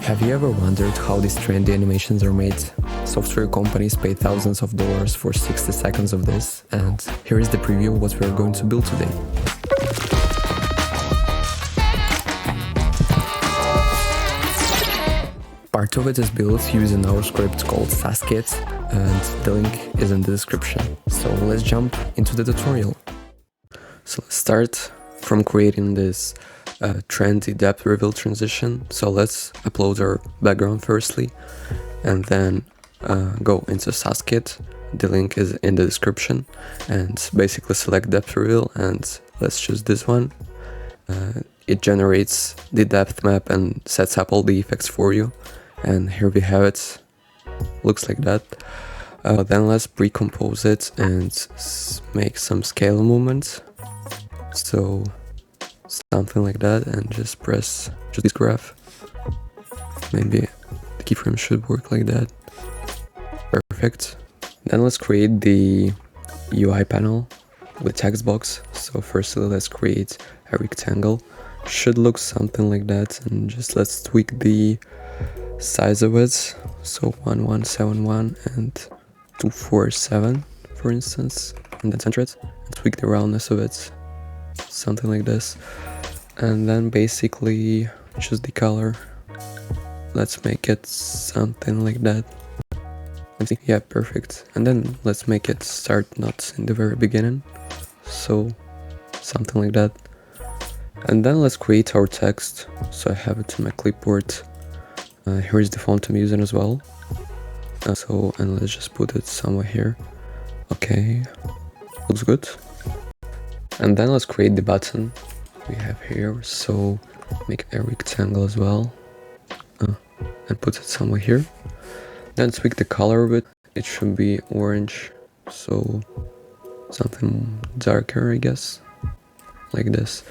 Have you ever wondered how these trendy animations are made? Software companies pay thousands of dollars for 60 seconds of this, and here is the preview of what we are going to build today. Part of it is built using our script called SaaS Kit, and the link is in the description. So let's jump into the tutorial. So let's start from creating this trendy depth reveal transition. So let's upload our background firstly, and then go into SaaS Kit. The link is in the description, and basically select depth reveal, and let's choose this one. It generates the depth map and sets up all the effects for you. And here we have it, looks like that. Then let's pre-compose it and make some scale movements. So something like that, and just press this graph. Maybe the keyframe should work like that. Perfect. Then let's create the UI panel with text box. So firstly, let's create a rectangle. Should look something like that, and just let's tweak the size of it. So 1171 and 247, for instance, and then center it and tweak the roundness of it, something like this. And then basically choose the color. Let's make it something like that. Yeah, perfect. And then let's make it start not in the very beginning, so something like that. And then let's create our text. So I have it in my clipboard. Here is the font I'm using as well. And let's just put it somewhere here. Okay, looks good. And then let's create the button we have here. So make a rectangle as well, and put it somewhere here. Then tweak the color of it. It should be orange, so something darker, I guess, like this.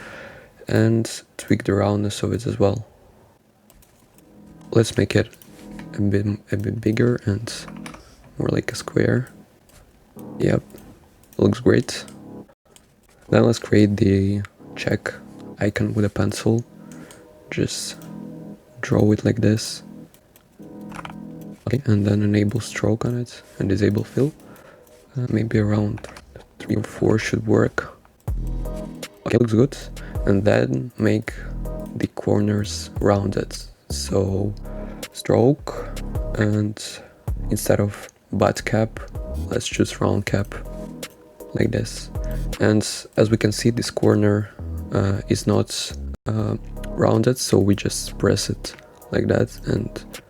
And tweak the roundness of it as well. Let's make it a bit bigger and more like a square. Yep, looks great. Then let's create the check icon with a pencil. Just draw it like this. Okay, and then enable stroke on it and disable fill. Maybe around 3 or 4 should work. Okay, looks good. And then make the corners rounded. So stroke, and instead of butt cap, let's choose round cap, like this. And as we can see, this corner is not rounded, so we just press it like that, and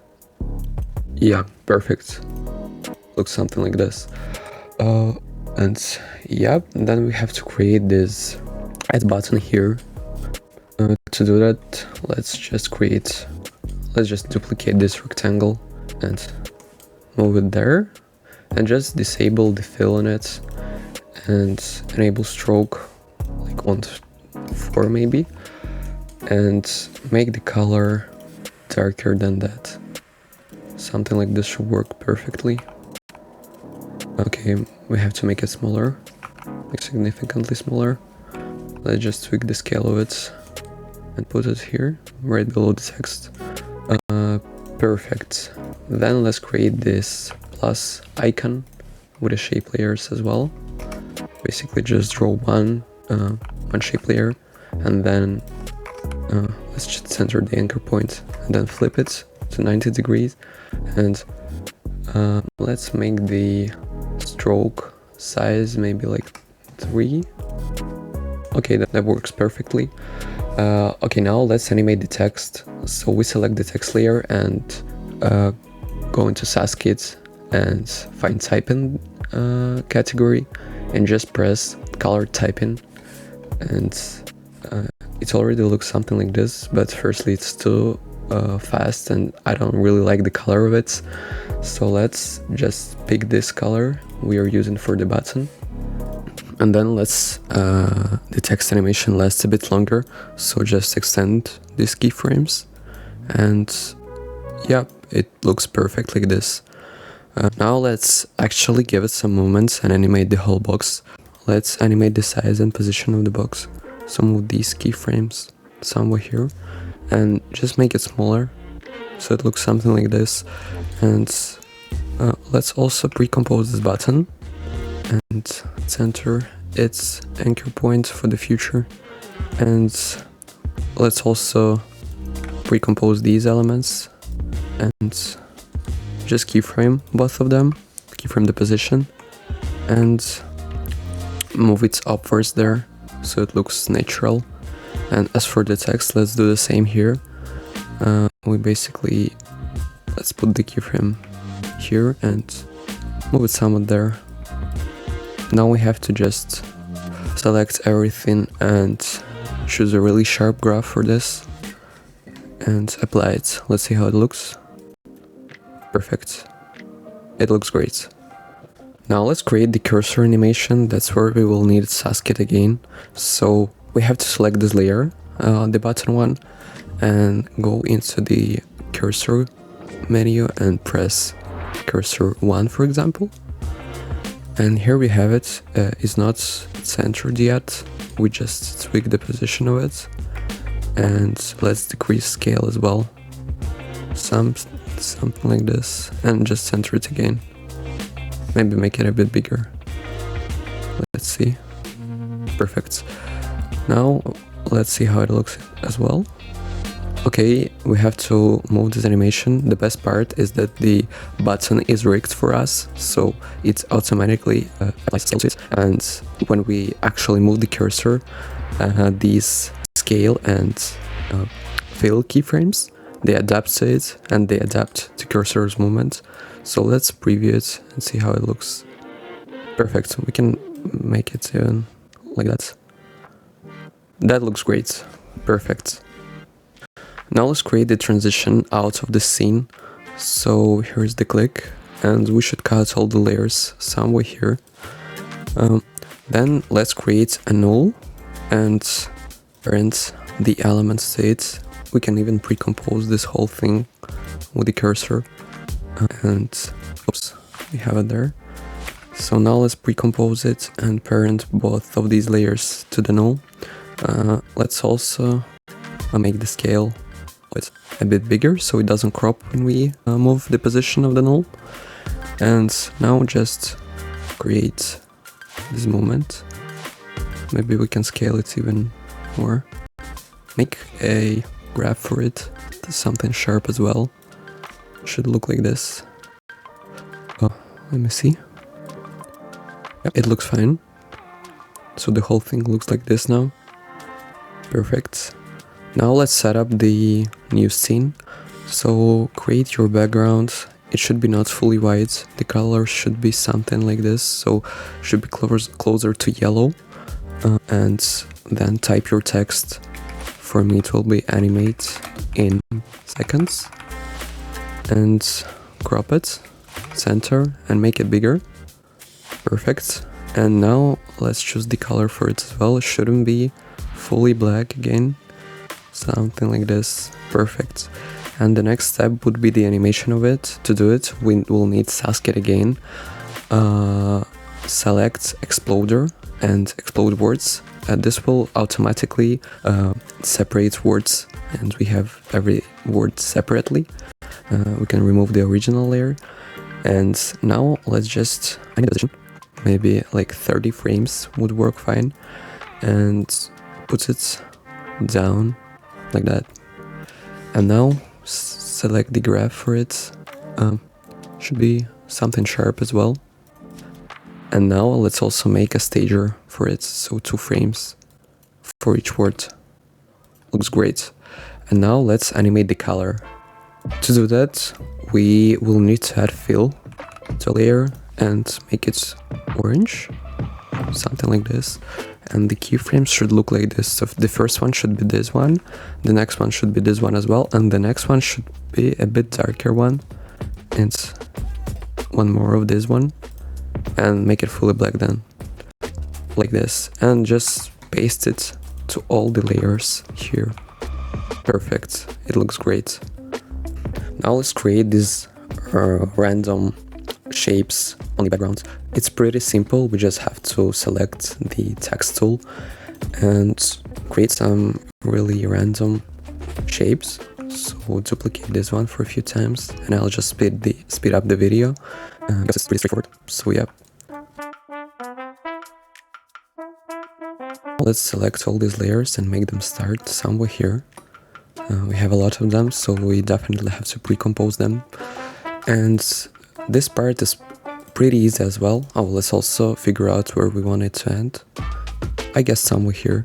yeah, perfect. Looks something like this. And yeah, and then we have to create this add button here. To do that, let's just duplicate this rectangle and move it there, and just disable the fill on it and enable stroke like 1:4 maybe, and make the color darker than that. Something like this should work perfectly. Okay, we have to make it smaller, like significantly smaller. Let's just tweak the scale of it and put it here, right below the text. Perfect. Then let's create this plus icon with the shape layers as well. Basically just draw one shape layer, and then let's just center the anchor point and then flip it to 90 degrees. And let's make the stroke size maybe like 3. Okay, that works perfectly. Okay, now let's animate the text. So we select the text layer and go into SaaS Kit and find typing category, and just press color typing. And it already looks something like this, but firstly it's too fast and I don't really like the color of it. So let's just pick this color we are using for the button. And then let's the text animation lasts a bit longer, so just extend these keyframes, and yeah, it looks perfect like this. Now let's actually give it some movements and animate the whole box. Let's animate the size and position of the box. So move these keyframes somewhere here and just make it smaller. so it looks something like this. And let's also pre-compose this button and center its anchor point for the future. And let's also pre-compose these elements and just keyframe both of them, keyframe the position, and move it upwards there so it looks natural. And as for the text, let's do the same here. Let's put the keyframe here and move it somewhat there. Now we have to just select everything and choose a really sharp graph for this and apply it. Let's see how it looks. Perfect. It looks great. Now let's create the cursor animation. That's where we will need SaaS kit again. So we have to select this layer, the button one, and go into the cursor menu and press cursor 1, for example. And here we have it. It's not centered yet. We just tweak the position of it. And let's decrease scale as well. Something like this. And just center it again. Maybe make it a bit bigger. Let's see. Perfect. Now let's see how it looks as well. Okay, we have to move this animation. The best part is that the button is rigged for us, so it automatically applies to it. And when we actually move the cursor, these scale and fill keyframes, they adapt to it and they adapt to cursor's movement. So let's preview it and see how it looks. Perfect. We can make it even like that. That looks great. Perfect. Now let's create the transition out of the scene. So here's the click, and we should cut all the layers somewhere here. Then let's create a null and parent the elements to it. We can even pre-compose this whole thing with the cursor. And oops, we have it there. So now let's pre-compose it and parent both of these layers to the null. Let's also make the scale a bit bigger so it doesn't crop when we move the position of the null. And now just create this movement. Maybe we can scale it even more. Make a graph for it, something sharp as well. Should look like this. Oh, let me see. Yep, it looks fine. So the whole thing looks like this now. Perfect. Now let's set up the new scene. So create your background. It should be not fully white. The color should be something like this. So should be closer to yellow. And then type your text. For me it will be animate in seconds. And crop it, center, and make it bigger. Perfect. And now let's choose the color for it as well. It shouldn't be fully black again. Something like this. Perfect. And the next step would be the animation of it. To do it, we will need SaaS kit again. Select Exploder and Explode Words. This will automatically separate words, and we have every word separately. We can remove the original layer. And now let's just maybe like 30 frames would work fine, and put it down like that. And now select the graph for it. Should be something sharp as well. And now let's also make a stagger for it, so 2 frames for each word. Looks great. And now let's animate the color. To do that, we will need to add fill to a layer and make it orange, something like this. And the keyframes should look like this. So the first one should be this one, the next one should be this one as well, and the next one should be a bit darker one, and one more of this one, and make it fully black then, like this, and just paste it to all the layers here. Perfect, it looks great. Now let's create these random shapes on the background. It's pretty simple. We just have to select the text tool and create some really random shapes. So duplicate this one for a few times, and I'll just speed up the video because it's pretty straightforward. So yeah. Let's select all these layers and make them start somewhere here. We have a lot of them, so we definitely have to pre-compose them. And this part is pretty easy as well. Oh, let's also figure out where we want it to end. I guess somewhere here.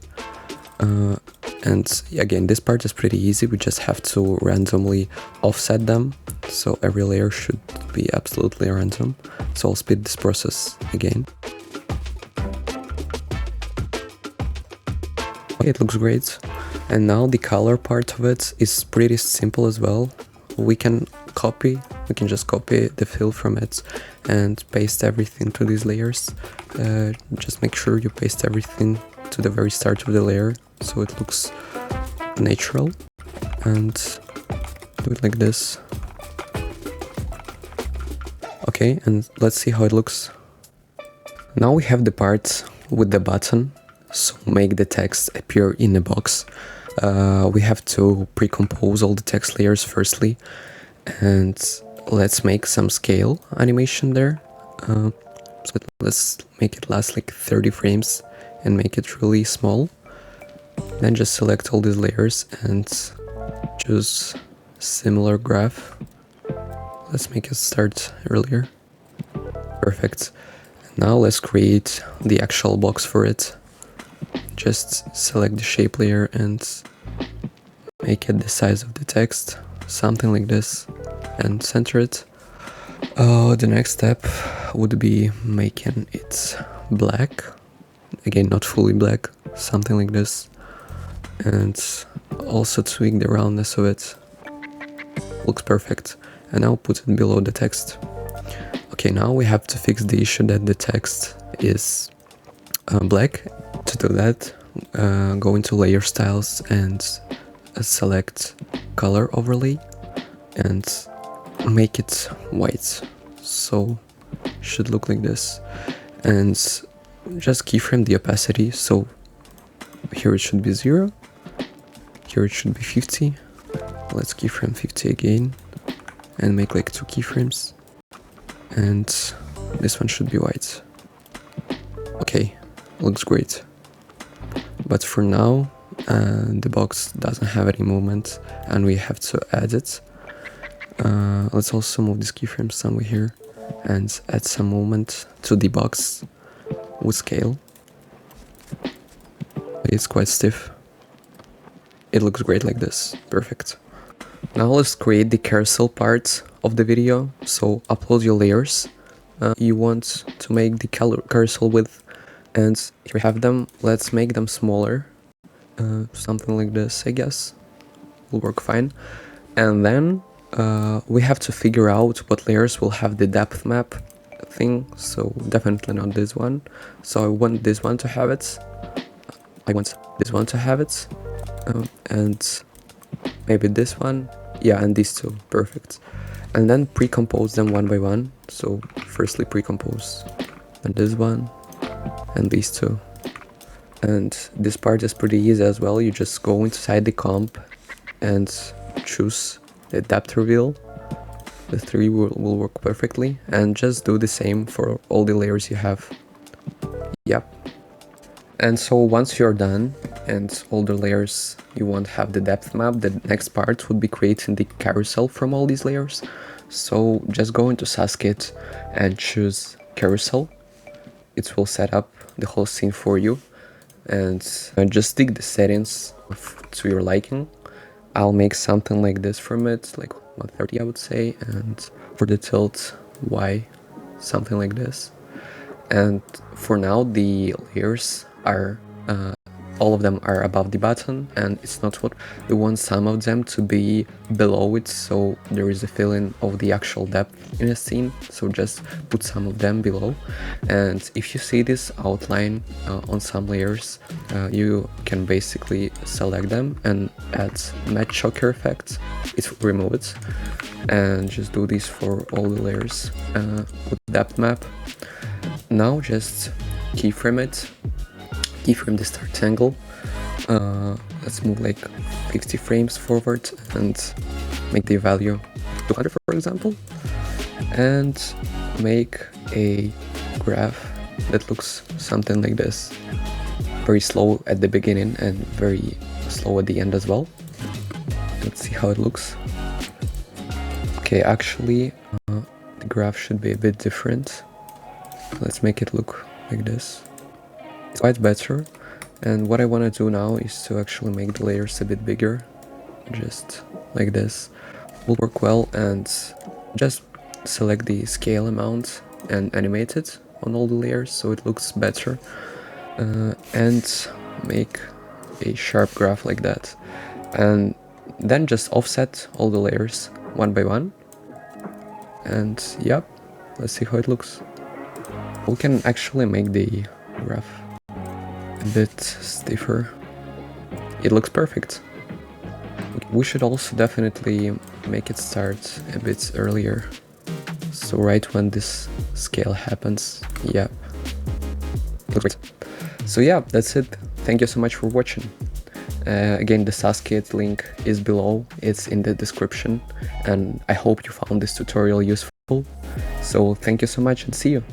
And again, this part is pretty easy. We just have to randomly offset them. So every layer should be absolutely random. So I'll speed this process again. Okay, it looks great. And now the color part of it is pretty simple as well. We can just copy the fill from it and paste everything to these layers. Just make sure you paste everything to the very start of the layer so it looks natural, and do it like this. Okay, and let's see how it looks. Now we have the part with the button, so make the text appear in the box. We have to pre-compose all the text layers firstly, and let's make some scale animation there. So let's make it last like 30 frames and make it really small. Then just select all these layers and choose similar graph. Let's make it start earlier. Perfect. Now let's create the actual box for it. Just select the shape layer and make it the size of the text, something like this, and center it. The next step would be making it black. Again, not fully black, something like this. And also tweak the roundness of it. Looks perfect. And now put it below the text. Okay, now we have to fix the issue that the text is black. To do that, go into layer styles and select color overlay and make it white. So it should look like this. And just keyframe the opacity. So here it should be 0. Here it should be 50. Let's keyframe 50 again and make like 2 keyframes. And this one should be white. Okay, looks great. But for now, the box doesn't have any movement and we have to add it. Let's also move this keyframe somewhere here and add some movement to the box with scale. It's quite stiff. It looks great like this. Perfect. Now let's create the carousel part of the video. So upload your layers you want to make the carousel with, and here we have them. Let's make them smaller. Something like this, I guess. Will work fine. And then we have to figure out what layers will have the depth map thing. So definitely not this one. So I want this one to have it. I want this one to have it. And maybe this one. Yeah, and these two. Perfect. And then pre-compose them one by one. So firstly pre-compose. And this one. And these two. And this part is pretty easy as well. You just go inside the comp and choose the depth reveal. The 3 will work perfectly. And just do the same for all the layers you have. Yep. And so once you're done and all the layers you won't have the depth map, the next part would be creating the carousel from all these layers. So just go into SaaS Kit and choose carousel. It will set up the whole scene for you. And just stick the settings to your liking. I'll make something like this from it, like 130 I would say, and for the tilt, Y, something like this. And for now the layers are, all of them are above the button, and it's not what we want some of them to be below it, so there is a feeling of the actual depth in a scene, so just put some of them below. And if you see this outline on some layers, you can basically select them and add match choker effect, it will remove it, and just do this for all the layers with depth map. Now just keyframe it. Keyframe the start angle. let's move like 50 frames forward and make the value 200, for example, and make a graph that looks something like this. Very slow at the beginning and very slow at the end as well. Let's see how it looks. Okay, actually, the graph should be a bit different. Let's make it look like this. It's quite better. And what I want to do now is to actually make the layers a bit bigger, just like this. Will work well, and just select the scale amount and animate it on all the layers so it looks better, and make a sharp graph like that. And then just offset all the layers one by one, and yep, let's see how it looks. We can actually make the graph a bit stiffer. It looks perfect. We should also definitely make it start a bit earlier, so right when this scale happens. Yeah, looks great. So yeah, that's it. Thank you so much for watching. Again, the SaaS kit link is below, it's in the description, and I hope you found this tutorial useful. So thank you so much and see you.